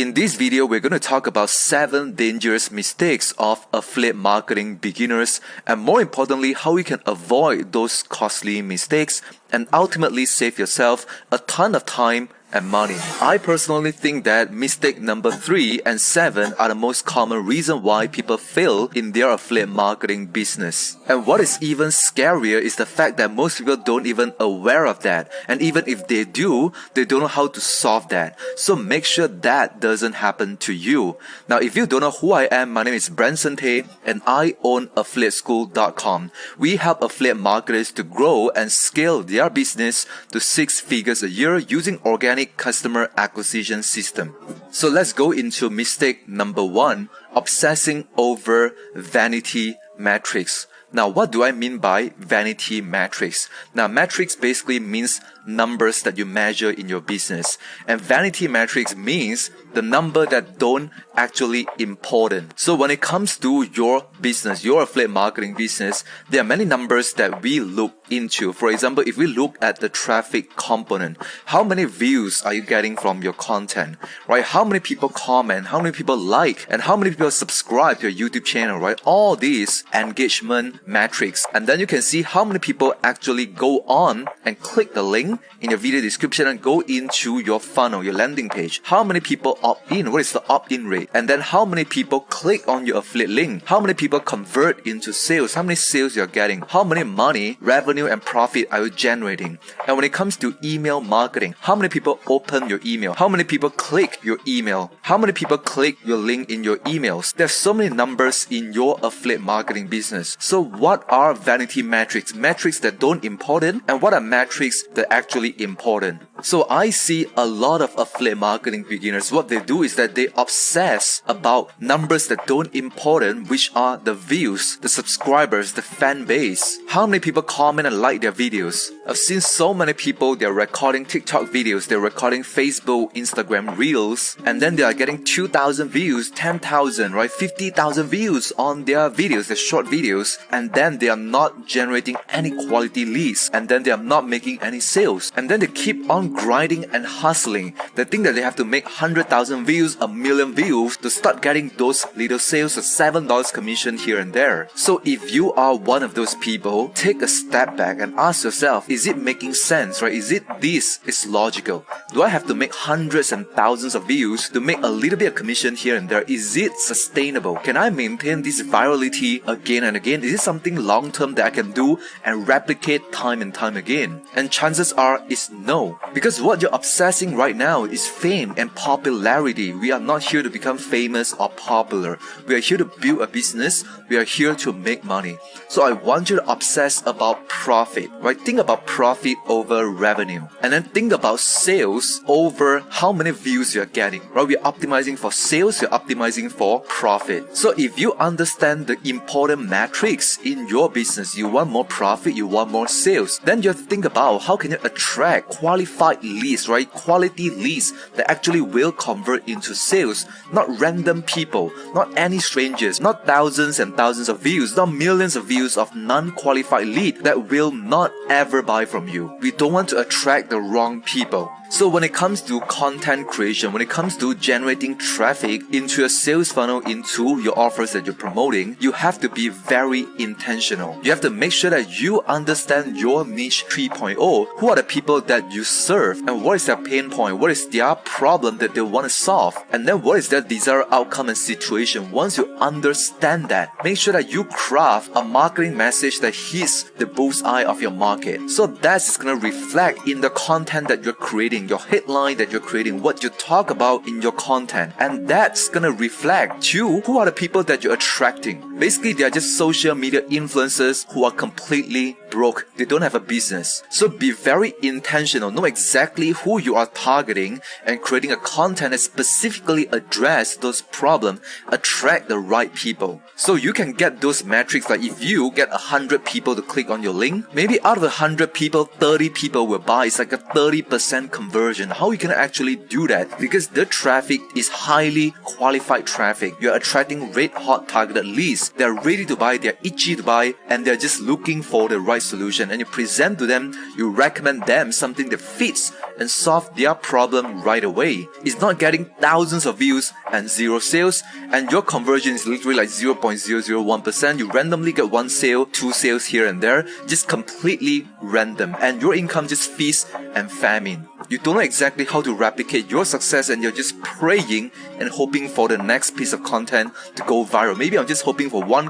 In this video, we're going to talk about 7 dangerous mistakes of affiliate marketing beginners, and more importantly, how you can avoid those costly mistakes and ultimately save yourself a ton of time and money. I personally think that mistake number 3 and 7 are the most common reason why people fail in their affiliate marketing business. And what is even scarier is the fact that most people don't even aware of that, and even if they do, they don't know how to solve that. So make sure that doesn't happen to you. Now, if you don't know who I am, my name is Branson and I own affiliateschool.com. We help affiliate marketers to grow and scale their business to 6 figures a year using organic customer acquisition system. So let's go into mistake number 1, obsessing over vanity metrics. Now, what do I mean by vanity metrics? Now, metrics basically means numbers that you measure in your business. And vanity metrics means the number that don't actually important. So when it comes to your business, your affiliate marketing business, there are many numbers that we look into. For example, if we look at the traffic component, how many views are you getting from your content, right? How many people comment, how many people like, and how many people subscribe to your YouTube channel, right? All these engagement metrics. And then you can see how many people actually go on and click the link in your video description and go into your funnel, your landing page. How many people opt in? What is the opt-in rate? And then how many people click on your affiliate link? How many people convert into sales? How many sales you're getting? How many money, revenue, and profit are you generating? And when it comes to email marketing, how many people open your email? How many people click your email? How many people click your link in your emails? There's so many numbers in your affiliate marketing business. So what are vanity metrics? Metrics that don't important, and what are metrics that actually important? So I see a lot of affiliate marketing beginners, what they do is that they obsess about numbers that don't important, which are the views, the subscribers, the fan base. How many people comment and like their videos? I've seen so many people, they're recording TikTok videos, they're recording Facebook, Instagram Reels, and then they are getting 2,000 views, 10,000, right? 50,000 views on their videos, their short videos, and then they are not generating any quality leads, and then they are not making any sales, and then they keep on grinding and hustling. They think that they have to make 100,000 views, a million views to start getting those little sales of $7 commission here and there. So if you are one of those people, take a step back and ask yourself, is it making sense, right? Is logical? Do I have to make hundreds and thousands of views to make a little bit of commission here and there? Is it sustainable? Can I maintain this virality again and again? Is it something long-term that I can do and replicate time and time again? And chances are it's no. Because what you're obsessing right now is fame and popularity. We are not here to become famous or popular. We are here to build a business. We are here to make money. So I want you to obsess about profit, right? Think about profit over revenue. And then think about sales over how many views you're getting, right? We're optimizing for sales, you're optimizing for profit. So if you understand the important metrics in your business, you want more profit, you want more sales, then you have to think about how can you attract qualified leads, right? Quality leads that actually will convert into sales, not random people, not any strangers, not thousands and thousands of views, not millions of views of non-qualified lead that will not ever buy from you. We don't want to attract the wrong people. So when it comes to content creation, when it comes to generating traffic into a sales funnel, into your offers that you're promoting, you have to be very intentional. You have to make sure that you understand your niche 3.0. Who are the people that you serve, and what is their pain point? What is their problem that they want to solve? And then what is their desired outcome and situation? Once you understand that, make sure that you craft a marketing message that hits the bullseye of your market. So that's going to reflect in the content that you're creating, your headline that you're creating, what you talk about in your content, and that's gonna reflect to who are the people that you're attracting. Basically, they are just social media influencers who are completely broke. They don't have a business. So be very intentional. Know exactly who you are targeting and creating a content that specifically address those problems, attract the right people. So you can get those metrics, like if you get 100 people to click on your link, maybe out of 100 people, 30 people will buy. It's like a 30% conversion. How you can actually do that? Because the traffic is highly qualified traffic. You're attracting red hot targeted leads. They're ready to buy, they're itchy to buy, and they're just looking for the right solution. And you present to them, you recommend them something that fits and solve their problem right away. It's not getting thousands of views and zero sales, and your conversion is literally like 0.001%. You randomly get 1 sale, 2 sales here and there, just completely random, and your income just feast and famine. You don't know exactly how to replicate your success, and you're just praying and hoping for the next piece of content to go viral. Maybe I'm just hoping for one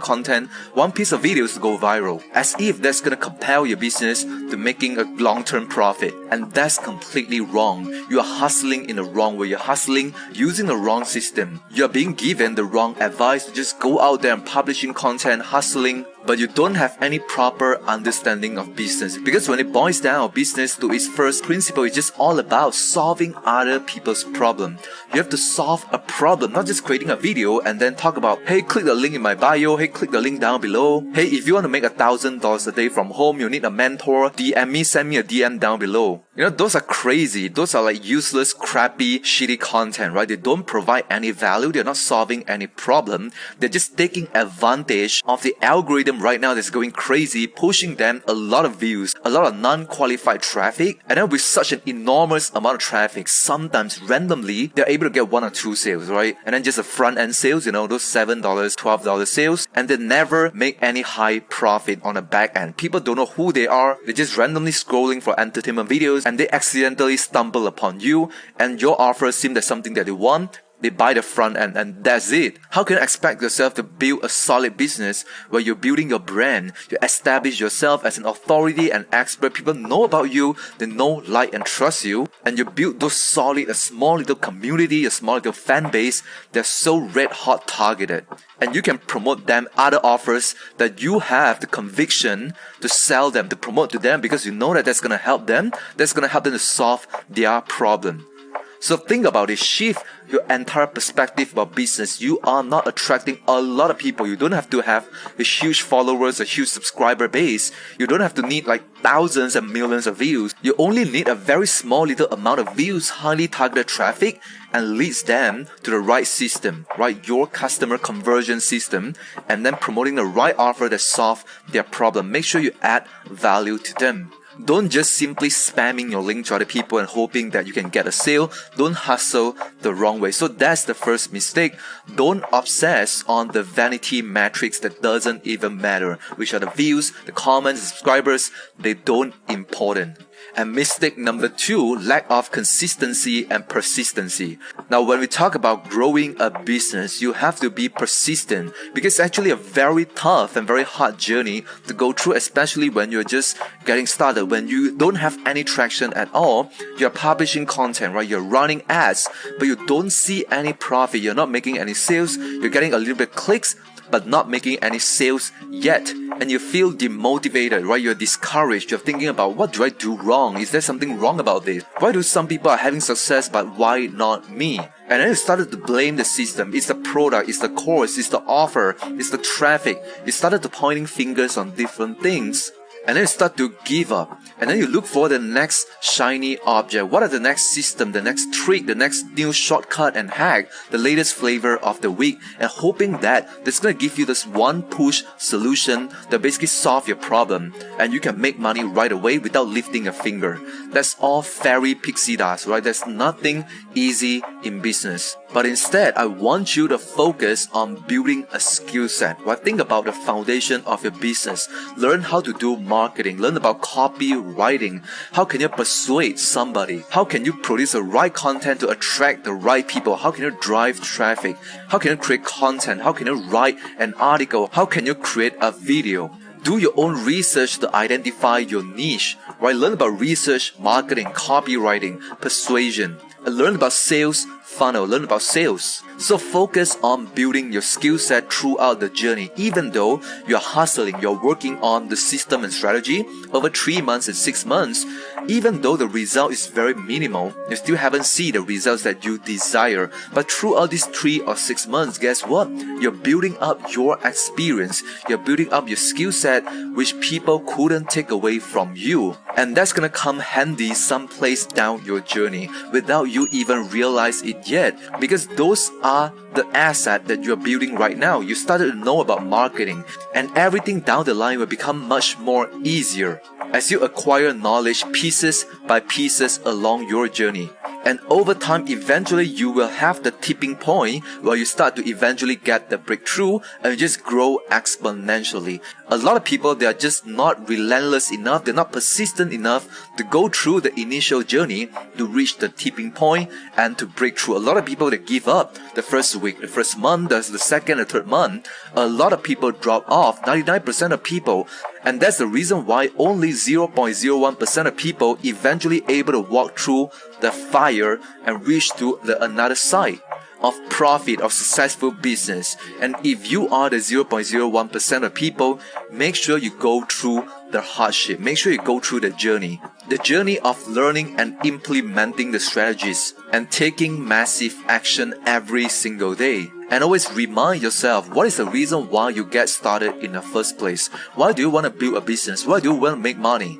piece of videos to go viral, as if that's gonna compel your business to making a long-term profit. And that's completely wrong. You are hustling in the wrong way. You're hustling using the wrong system. You're being given the wrong advice to just go out there and publishing content, hustling, but you don't have any proper understanding of business. Because when it boils down business to its first principle, it's just all about solving other people's problem. You have to solve a problem, not just creating a video and then talk about, hey, click the link in my bio, hey, click the link down below. Hey, if you want to make $1,000 a day from home, you need a mentor, DM me, send me a DM down below. You know, those are crazy. Those are like useless, crappy, shitty content, right? They don't provide any value. They're not solving any problem. They're just taking advantage of the algorithm right now that's going crazy, pushing them a lot of views, a lot of non-qualified traffic, and then with such an enormous amount of traffic, sometimes randomly, they're able to get 1 or 2 sales, right? And then just the front-end sales, you know, those $7, $12 sales, and they never make any high profit on the back end. People don't know who they are. They're just randomly scrolling for entertainment videos, and they accidentally stumble upon you, and your offer seems like something that they want. They buy the front end, and that's it. How can you expect yourself to build a solid business where you're building your brand? You establish yourself as an authority and expert. People know about you, they know, like, and trust you, and you build those solid, a small little community, a small little fan base that's so red hot targeted. And you can promote them other offers that you have the conviction to sell them, to promote to them, because you know that that's gonna help them. That's gonna help them to solve their problem. So think about it, shift your entire perspective about business. You are not attracting a lot of people. You don't have to have a huge followers, a huge subscriber base. You don't have to need like thousands and millions of views. You only need a very small little amount of views, highly targeted traffic, and leads them to the right system, right? Your customer conversion system, and then promoting the right offer that solves their problem. Make sure you add value to them. Don't just simply spamming your link to other people and hoping that you can get a sale. Don't hustle the wrong way. So that's the first mistake. Don't obsess on the vanity metrics that doesn't even matter, which are the views, the comments, the subscribers. They don't important. And mistake number 2, lack of consistency and persistency. Now, when we talk about growing a business, you have to be persistent, because it's actually a very tough and very hard journey to go through, especially when you're just getting started, when you don't have any traction at all. You're publishing content, right? You're running ads, but you don't see any profit. You're not making any sales. You're getting a little bit clicks, but not making any sales yet, and you feel demotivated, right? You're discouraged. You're thinking about, what do I do wrong? Is there something wrong about this? Why do some people are having success, but why not me? And then you started to blame the system. It's the product, it's the course, it's the offer, it's the traffic. You started to pointing fingers on different things. And then you start to give up. And then you look for the next shiny object. What are the next system, the next trick, the next new shortcut and hack, the latest flavor of the week, and hoping that that's going to give you this one push solution that basically solve your problem, and you can make money right away without lifting a finger. That's all fairy pixie dust, right? There's nothing easy in business. But instead, I want you to focus on building a skill set. Right? Think about the foundation of your business. Learn how to do marketing. Learn about copywriting. How can you persuade somebody? How can you produce the right content to attract the right people? How can you drive traffic? How can you create content? How can you write an article? How can you create a video? Do your own research to identify your niche, right? Learn about research, marketing, copywriting, persuasion. And learn about sales funnel, learn about sales. So focus on building your skill set throughout the journey. Even though you're hustling, you're working on the system and strategy over 3 months and 6 months, even though the result is very minimal, you still haven't seen the results that you desire. But throughout these 3 or 6 months, guess what? You're building up your experience. You're building up your skill set, which people couldn't take away from you. And that's gonna come handy someplace down your journey without you even realize it yet, because those are the asset that you're building right now. You started to know about marketing, and everything down the line will become much more easier. as you acquire knowledge pieces by pieces along your journey. And over time, eventually you will have the tipping point where you start to eventually get the breakthrough and you just grow exponentially. A lot of people, they are just not relentless enough, they're not persistent enough to go through the initial journey to reach the tipping point and to break through. A lot of people, they give up the first week, the first month, the second, the third month. A lot of people drop off, 99% of people. And that's the reason why only 0.01% of people eventually able to walk through the fire and reach to the another side of profit, of successful business. And if you are the 0.01% of people, make sure you go through the hardship. Make sure you go through the journey of learning and implementing the strategies and taking massive action every single day. And always remind yourself, what is the reason why you get started in the first place? Why do you want to build a business? Why do you want to make money?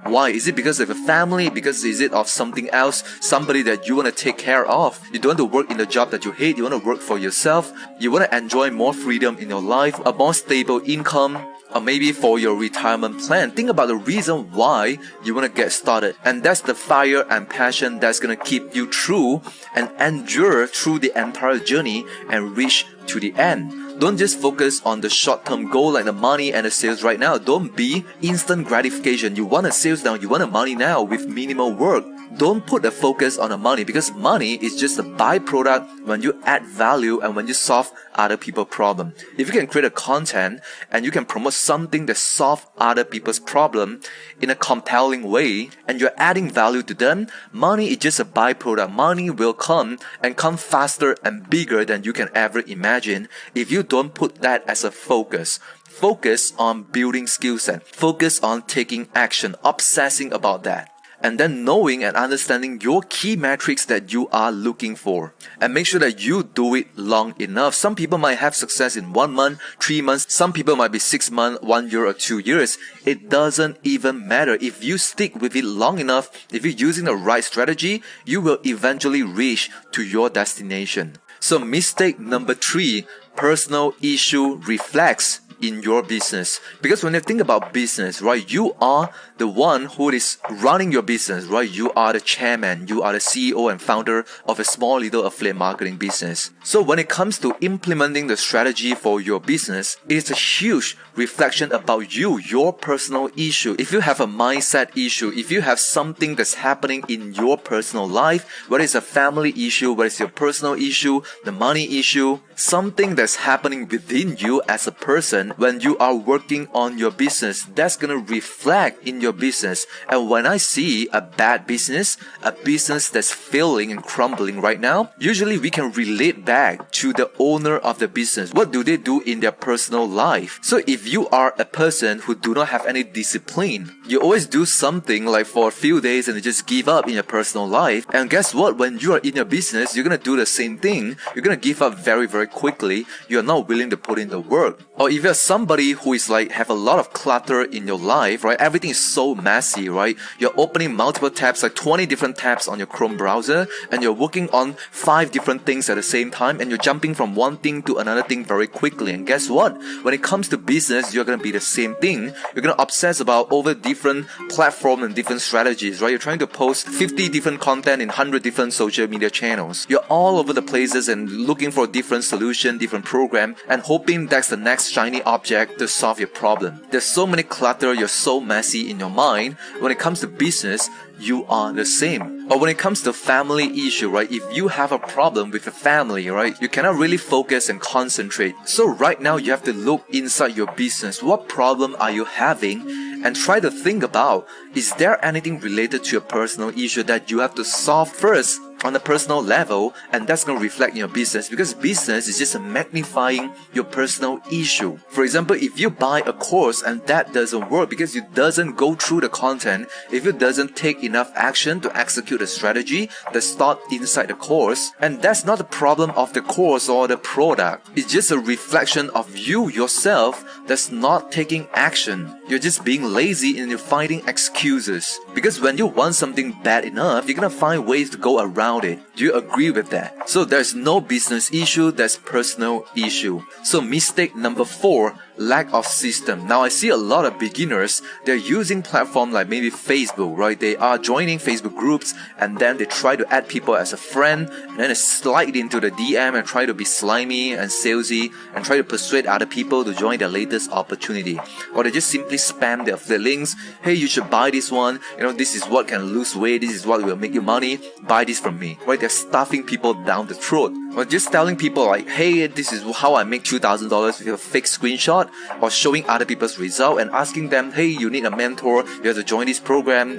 Why? Is it because of a family? Because is it of something else? Somebody that you want to take care of? You don't want to work in a job that you hate. You want to work for yourself. You want to enjoy more freedom in your life, a more stable income, or maybe for your retirement plan. Think about the reason why you want to get started. And that's the fire and passion that's going to keep you true and endure through the entire journey and reach to the end. Don't just focus on the short-term goal like the money and the sales right now. Don't be instant gratification. You want the sales now, you want the money now with minimal work. Don't put the focus on the money, because money is just a byproduct when you add value and when you solve other people's problem. If you can create a content and you can promote something that solves other people's problem in a compelling way and you're adding value to them, money is just a byproduct. Money will come and come faster and bigger than you can ever imagine if you don't put that as a focus. Focus on building skill set. Focus on taking action, obsessing about that. And then knowing and understanding your key metrics that you are looking for. And make sure that you do it long enough. Some people might have success in 1 month, 3 months. Some people might be 6 months, 1 year or 2 years. It doesn't even matter. If you stick with it long enough, if you're using the right strategy, you will eventually reach to your destination. So mistake number 3, personal issue reflects in your business. Because when you think about business, right, you are the one who is running your business, right? You are the chairman, you are the CEO and founder of a small little affiliate marketing business. So when it comes to implementing the strategy for your business, it's a huge reflection about you, your personal issue. If you have a mindset issue, if you have something that's happening in your personal life, whether it's a family issue, whether it's your personal issue, the money issue, something that's happening within you as a person, when you are working on your business, that's gonna reflect in your business. And when I see a bad business, a business that's failing and crumbling right now, usually we can relate back to the owner of the business. What do they do in their personal life? So if you are a person who do not have any discipline, you always do something like for a few days and you just give up in your personal life. And guess what? When you are in your business, you're gonna do the same thing. You're gonna give up very, very quickly. You're not willing to put in the work. Or if you're somebody who is like have a lot of clutter in your life, right? Everything is so messy, right? You're opening multiple tabs, like 20 different tabs on your Chrome browser, and you're working on 5 different things at the same time, and you're jumping from one thing to another thing very quickly. And guess what? When it comes to business, you're gonna be the same thing. You're gonna obsess about over different platforms and different strategies, right? You're trying to post 50 different content in 100 different social media channels. You're all over the places and looking for different solution, different program, and hoping that's the next shiny object to solve your problem. There's so many clutter, you're so messy in your mind. When it comes to business, you are the same. Or when it comes to family issue, right? If you have a problem with a family, right? You cannot really focus and concentrate. So right now you have to look inside your business. What problem are you having? And try to think about, is there anything related to your personal issue that you have to solve first on a personal level, and that's going to reflect in your business, because business is just magnifying your personal issue. For example, if you buy a course and that doesn't work because it doesn't go through the content, if it doesn't take enough action to execute a strategy that's taught inside the course, and that's not the problem of the course or the product. It's just a reflection of you yourself that's not taking action. You're just being lazy and you're finding excuses. Because when you want something bad enough, you're gonna find ways to go around it. Do you agree with that? So there's no business issue, there's personal issue. So mistake number 4, lack of system. Now I see a lot of beginners, they're using platform like maybe Facebook, right? They are joining Facebook groups and then they try to add people as a friend and then they slide into the DM and try to be slimy and salesy and try to persuade other people to join their latest opportunity. Or they just simply spam their affiliate links. Hey, you should buy this one. This is what can lose weight. This is what will make you money. Buy this from me, right? They're stuffing people down the throat. Or just telling people like, hey, this is how I make $2,000 with a fake screenshot, or showing other people's result and asking them, hey, you need a mentor, you have to join this program,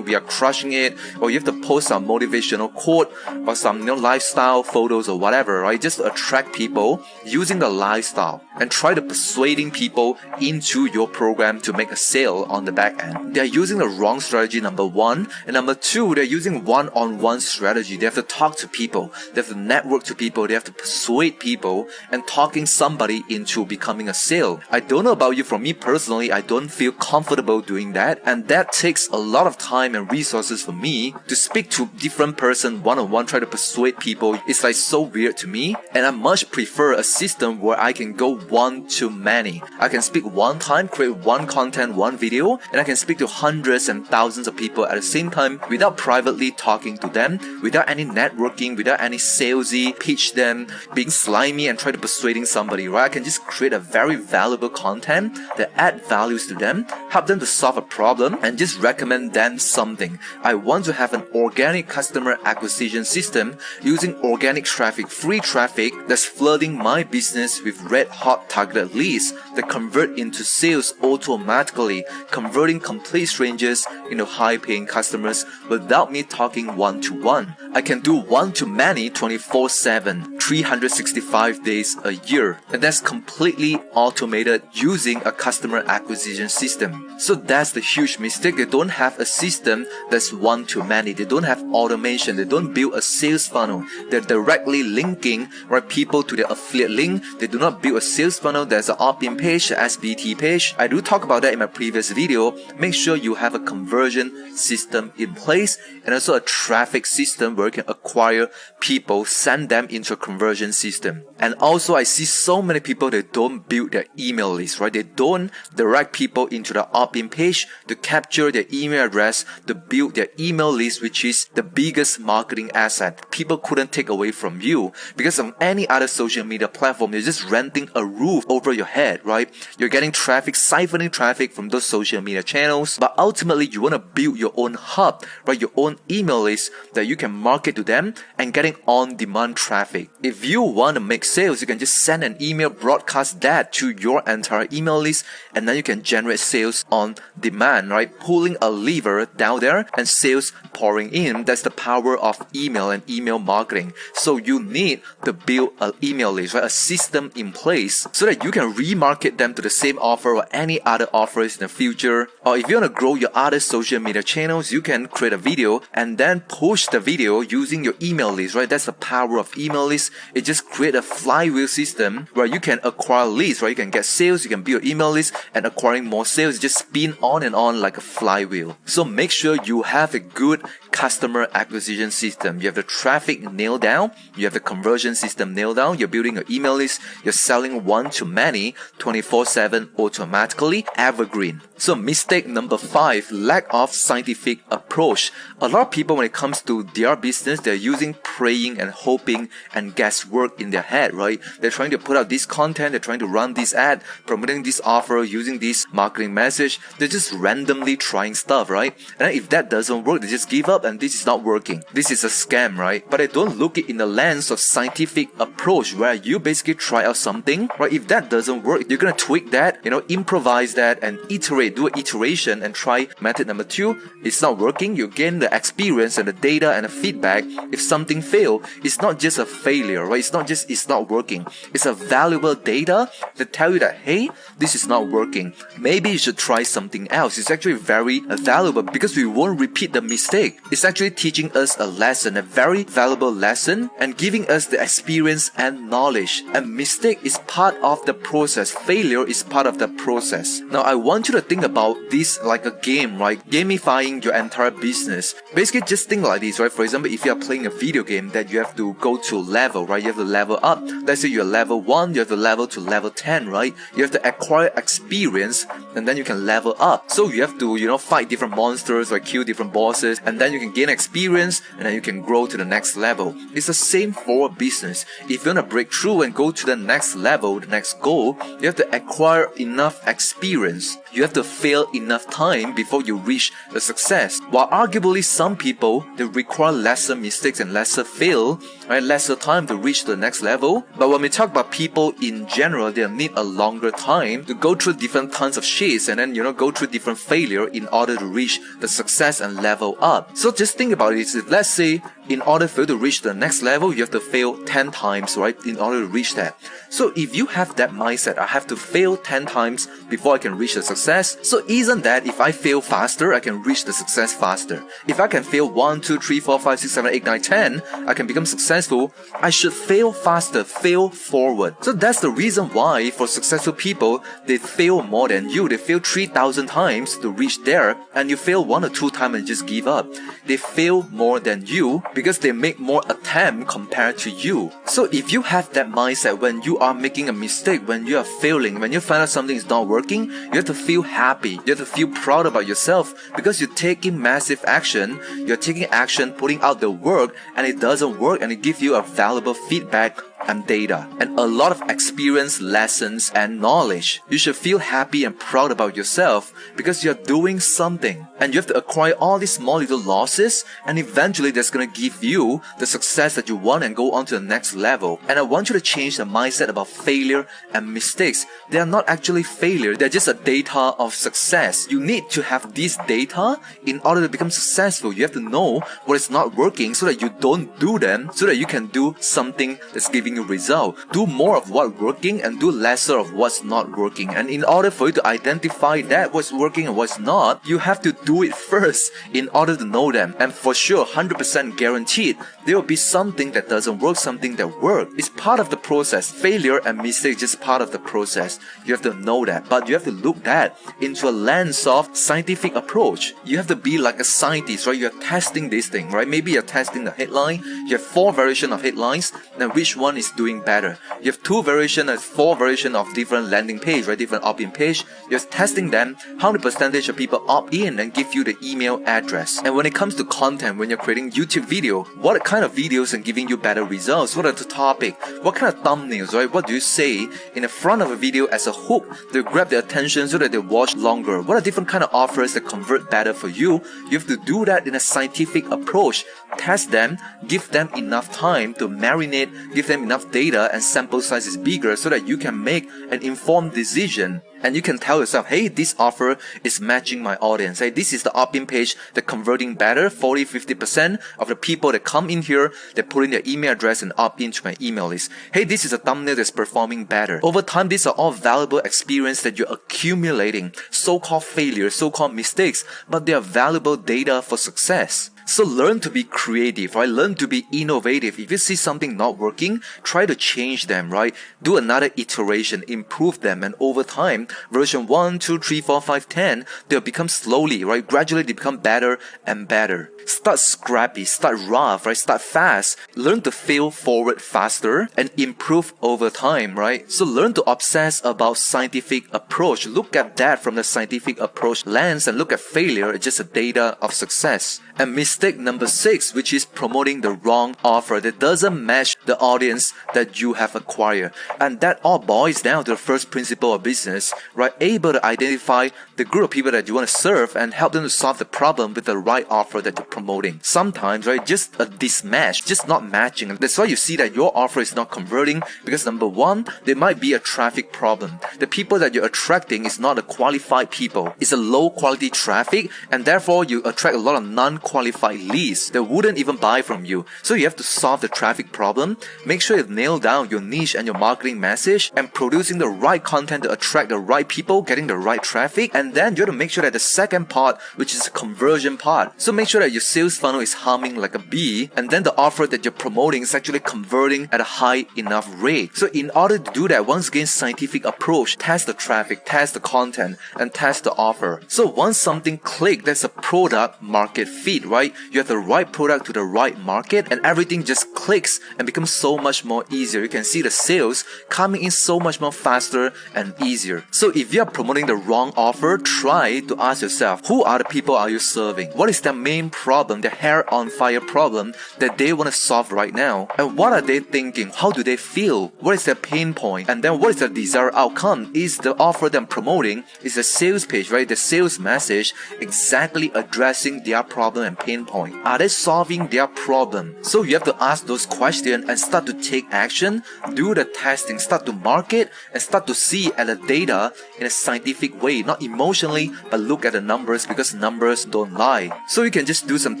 we are crushing it, or you have to post some motivational quote or some lifestyle photos or whatever, right? Just to attract people using the lifestyle and try to persuading people into your program to make a sale on the back end. They're using the wrong strategy, number 1, and number 2, they're using one-on-one strategy. They have to talk to people, they have to network to people, they have to persuade people and talking somebody into becoming a sale. I don't know about you, for me personally, I don't feel comfortable doing that, and that takes a lot of time and resources for me to speak to different person one-on-one, try to persuade people. It's like so weird to me, and I much prefer a system where I can go one-to-many. I can speak one time, create one content, one video, and I can speak to hundreds and thousands of people at the same time without privately talking to them, without any networking, without any salesy, pitch them, being slimy and try to persuading somebody, right? I can just create a very valuable content that add values to them, help them to solve a problem, and just recommend them something. I want to have an organic customer acquisition system using organic traffic, free traffic that's flooding my business with red hot targeted leads that convert into sales automatically, converting complete strangers into high paying customers without me talking one-to-one. I can do one-to-many 24/7, 365 days a year, and that's completely automated using a customer acquisition system. So that's the huge mistake. They don't have a system that's one-to-many. They don't have automation. They don't build a sales funnel. They're directly linking people to their affiliate link. They do not build a sales funnel. There's an opt-in page, SBT page. I do talk about that in my previous video. Make sure you have a conversion system in place and also a traffic system where you can acquire people, send them into a conversion system. And also I see so many people, they don't build their email list, right? They don't direct people into the opt-in page to capture their email address to build their email list, which is the biggest marketing asset people couldn't take away from you. Because on any other social media platform, you're just renting a roof over your head, right? You're getting traffic, siphoning traffic from those social media channels, but ultimately you want to build your own hub, right? Your own email list that you can market to them and getting on-demand traffic. If you want to make sales, you can just send an email, broadcast that to your entire email list, and then you can generate sales on demand, right? Pulling a lever down there and sales pouring in. That's the power of email and email marketing. So you need to build an email list, right? A system in place so that you can remarket them to the same offer or any other offers in the future. Or if you want to grow your other social media channels, you can create a video and then push the video using your email list, right? That's the power of email list. It just create a flywheel system where you can acquire leads, right? You can get sales, you can build your email list, and acquiring more sales just spin on and on like a flywheel. So make sure you have a good customer acquisition system. You have the traffic nailed down, you have the conversion system nailed down, you're building your email list, you're selling one-to-many 24/7 automatically, evergreen. So mistake number 5, lack of scientific approach. A lot of people, when it comes to their business, they're using praying and hoping and guesswork in their head, right? They're trying to put out this content, they're trying to run this ad, promoting this offer, using this marketing message. They're just randomly trying stuff, right? And if that doesn't work, they just give up and this is not working. This is a scam, right? But they don't look it in the lens of scientific approach where you basically try out something, right? If that doesn't work, you're gonna tweak that, improvise that and iterate, do an iteration and try method number 2. It's not working, you gain the experience and the data and the feedback. If something fails, it's not just a failure, right? It's not just it's not working. It's a valuable data that tell you that, hey, this is not working. Maybe you should try something else. It's actually very valuable because we won't repeat the mistake. It's actually teaching us a lesson, a very valuable lesson, and giving us the experience and knowledge. And mistake is part of the process. Failure is part of the process. Now, I want you to think about this like a game, right? Gamifying your entire business. Basically, just think like this, right? For example, if you are playing a video game that you have to go to level, right? You have to level up. Let's say you're level 1, you have to level to level 10, right? You have to acquire experience and then you can level up. So you have to, fight different monsters or kill different bosses, and then you can gain experience and then you can grow to the next level. It's the same for business. If you want to break through and go to the next level, the next goal, you have to acquire enough experience. You have to fail enough time before you reach the success. While arguably some people, they require lesser mistakes and lesser fail, right? Lesser time to reach the next level. But when we talk about people in general, they need a longer time to go through different kinds of shits and then, go through different failure in order to reach the success and level up. So just think about it. If let's say in order for you to reach the next level, you have to fail 10 times, right? In order to reach that. So if you have that mindset, I have to fail 10 times before I can reach the success. So isn't that if I fail faster, I can reach the success faster? If I can fail 1, 2, 3, 4, 5, 6, 7, 8, 9, 10, I can become successful. I should fail faster, fail forward. So that's the reason why for successful people, they fail more than you. They fail 3,000 times to reach there, and you fail 1 or 2 times and just give up. They fail more than you because they make more attempt compared to you. So if you have that mindset when you are making a mistake, when you are failing, when you find out something is not working, you have to feel happy. You have to feel proud about yourself because you're taking massive action. You're taking action, putting out the work, and it doesn't work, and it gives you a valuable feedback and data and a lot of experience, lessons and knowledge. You should feel happy and proud about yourself because you're doing something, and you have to acquire all these small little losses, and eventually that's going to give you the success that you want and go on to the next level. And I want you to change the mindset about failure and mistakes. They are not actually failure, they're just a data of success. You need to have these data in order to become successful. You have to know what is not working so that you don't do them, so that you can do something that's giving you result. Do more of what's working and do lesser of what's not working. And in order for you to identify that what's working and what's not, you have to do it first in order to know them. And for sure, 100% guaranteed, there will be something that doesn't work, something that works. It's part of the process. Failure and mistake is just part of the process. You have to know that. But you have to look that into a lens of scientific approach. You have to be like a scientist, right? You're testing this thing, right? Maybe you're testing the headline. You have 4 variations of headlines. Then which one is doing better? You have 2 variations and 4 variations of different landing page, right? Different opt-in page. You're testing them. How many percentage of people opt in and give you the email address? And when it comes to content, when you're creating YouTube video, what kind of videos are giving you better results? What are the topic? What kind of thumbnails, right? What do you say in the front of a video as a hook to grab their attention so that they watch longer? What are different kind of offers that convert better for you? You have to do that in a scientific approach. Test them, give them enough time to marinate, give them enough data, and sample size is bigger so that you can make an informed decision. And you can tell yourself, hey, this offer is matching my audience. Hey, this is the opt-in page that's converting better. 40-50% of the people that come in here, they put in their email address and opt into my email list. Hey, this is a thumbnail that's performing better. Over time, these are all valuable experience that you're accumulating. So-called failures, so-called mistakes, but they are valuable data for success. So learn to be creative, right? Learn to be innovative. If you see something not working, try to change them, right? Do another iteration, improve them, and over time, version 1, 2, 3, 4, 5, 10, they'll become slowly, right? Gradually they become better and better. Start scrappy, start rough, right? Start fast. Learn to fail forward faster and improve over time, right? So learn to obsess about scientific approach. Look at that from the scientific approach lens and look at failure as just a data of success. And mistake number 6, which is promoting the wrong offer that doesn't match the audience that you have acquired. And that all boils down to the first principle of business, right? Able to identify the group of people that you want to serve and help them to solve the problem with the right offer that you're promoting. Sometimes, right, just a mismatch, just not matching. And that's why you see that your offer is not converting because number 1, there might be a traffic problem. The people that you're attracting is not a qualified people. It's a low quality traffic, and therefore you attract a lot of non-qualified leads that wouldn't even buy from you. So you have to solve the traffic problem. Make sure you nail down your niche and your marketing message and producing the right content to attract the right people, getting the right traffic, and And then you have to make sure that the second part, which is the conversion part. So make sure that your sales funnel is humming like a bee, and then the offer that you're promoting is actually converting at a high enough rate. So in order to do that, once again, scientific approach, test the traffic, test the content, and test the offer. So once something clicks, that's a product market fit, right? You have the right product to the right market, and everything just clicks and becomes so much more easier. You can see the sales coming in so much more faster and easier. So if you are promoting the wrong offer, try to ask yourself, who are the people are you serving? What is their main problem, their hair on fire problem that they want to solve right now? And what are they thinking? How do they feel? What is their pain point? And then what is the desired outcome? Is the offer that I'm promoting, is the sales page, right? The sales message exactly addressing their problem and pain point? Are they solving their problem? So you have to ask those questions and start to take action, do the testing, start to market, and start to see at the data in a scientific way, not emotionally, but look at the numbers, because numbers don't lie. So you can just do some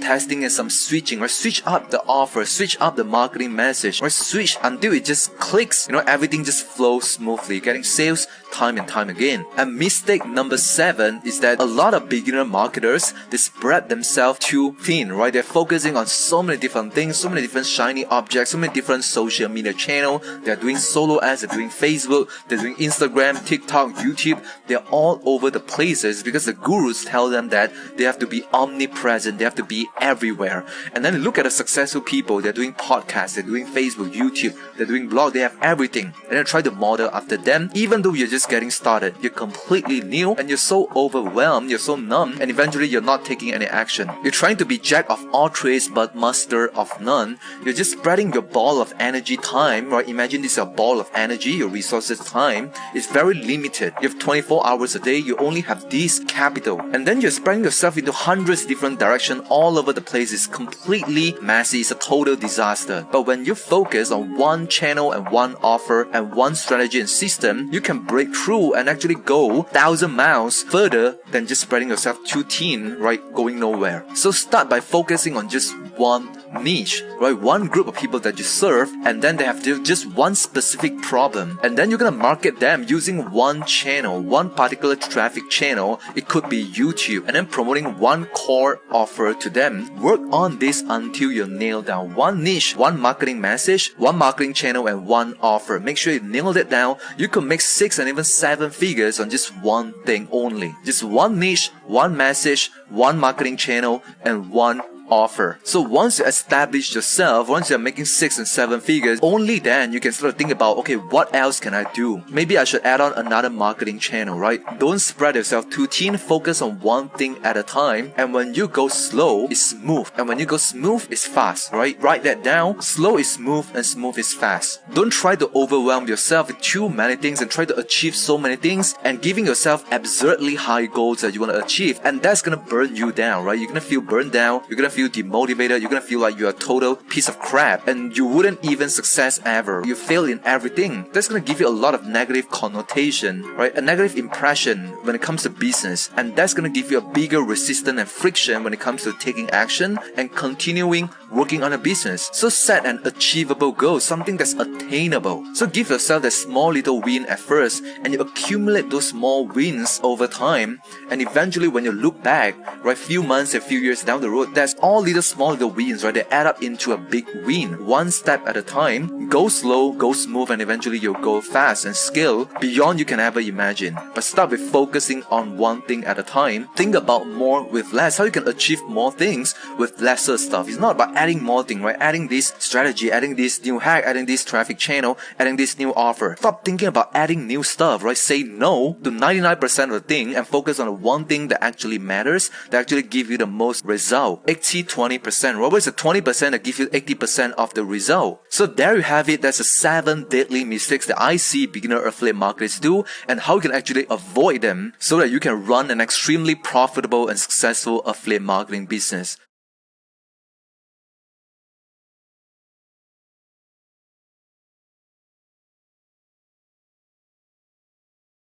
testing and some switching, or switch up the offer, switch up the marketing message, or switch until it just clicks. Everything just flows smoothly, getting sales time and time again. And mistake number 7 is that a lot of beginner marketers, they spread themselves too thin, right? They're focusing on so many different things, so many different shiny objects, so many different social media channels. They're doing solo ads, they're doing Facebook, they're doing Instagram, TikTok, YouTube. They're all over the places because the gurus tell them that they have to be omnipresent, they have to be everywhere. And then look at the successful people, they're doing podcasts, they're doing Facebook, YouTube, they're doing blog, they have everything. And then try to model after them, even though you're just getting started. You're completely new and you're so overwhelmed, you're so numb, and eventually you're not taking any action. You're trying to be jack of all trades but master of none. You're just spreading your ball of energy time, right? Imagine this is a ball of energy, your resources time is very limited. You have 24 hours a day, you only have this capital. And then you're spreading yourself into hundreds of different directions all over the place. It's completely messy, it's a total disaster. But when you focus on one channel and one offer and one strategy and system, you can break through and actually go 1,000 miles further than just spreading yourself too thin, right? Going nowhere. So start by focusing on just one niche, right? One group of people that you serve, and then they have just one specific problem, and then you're gonna market them using one channel, one particular traffic channel. It could be YouTube, and then promoting one core offer to them. Work on this until you nail down one niche, one marketing message, one marketing channel, and one offer. Make sure you nailed it down. You could make 6 and even 7 figures on just one thing only. Just one niche, one message, one marketing channel, and one offer. So once you establish yourself, once you're making 6 and 7 figures, only then you can start to think about, okay, what else can I do? Maybe I should add on another marketing channel, right? Don't spread yourself too thin, focus on one thing at a time. And when you go slow, it's smooth. And when you go smooth, it's fast, right? Write that down. Slow is smooth and smooth is fast. Don't try to overwhelm yourself with too many things and try to achieve so many things and giving yourself absurdly high goals that you want to achieve. And that's gonna burn you down, right? You're gonna feel burned down. You're gonna feel demotivated, you're gonna feel like you're a total piece of crap and you wouldn't even success ever. You fail in everything. That's gonna give you a lot of negative connotation, right? A negative impression when it comes to business, and that's gonna give you a bigger resistance and friction when it comes to taking action and continuing working on a business. So set an achievable goal, something that's attainable. So give yourself that small little win at first, and you accumulate those small wins over time, and eventually when you look back, right, few months and few years down the road, that's all little small little wins, right? They add up into a big win, one step at a time. Go slow, go smooth, and eventually you'll go fast and scale beyond you can ever imagine. But start with focusing on one thing at a time. Think about more with less, how you can achieve more things with lesser stuff. It's not about adding more things, right? Adding this strategy, adding this new hack, adding this traffic channel, adding this new offer. Stop thinking about adding new stuff, right? Say no to 99% of the thing and focus on the one thing that actually matters, that actually give you the most result. 80-20%. What is the 20% that give you 80% of the result? So there you have it. That's the 7 deadly mistakes that I see beginner affiliate marketers do and how you can actually avoid them so that you can run an extremely profitable and successful affiliate marketing business.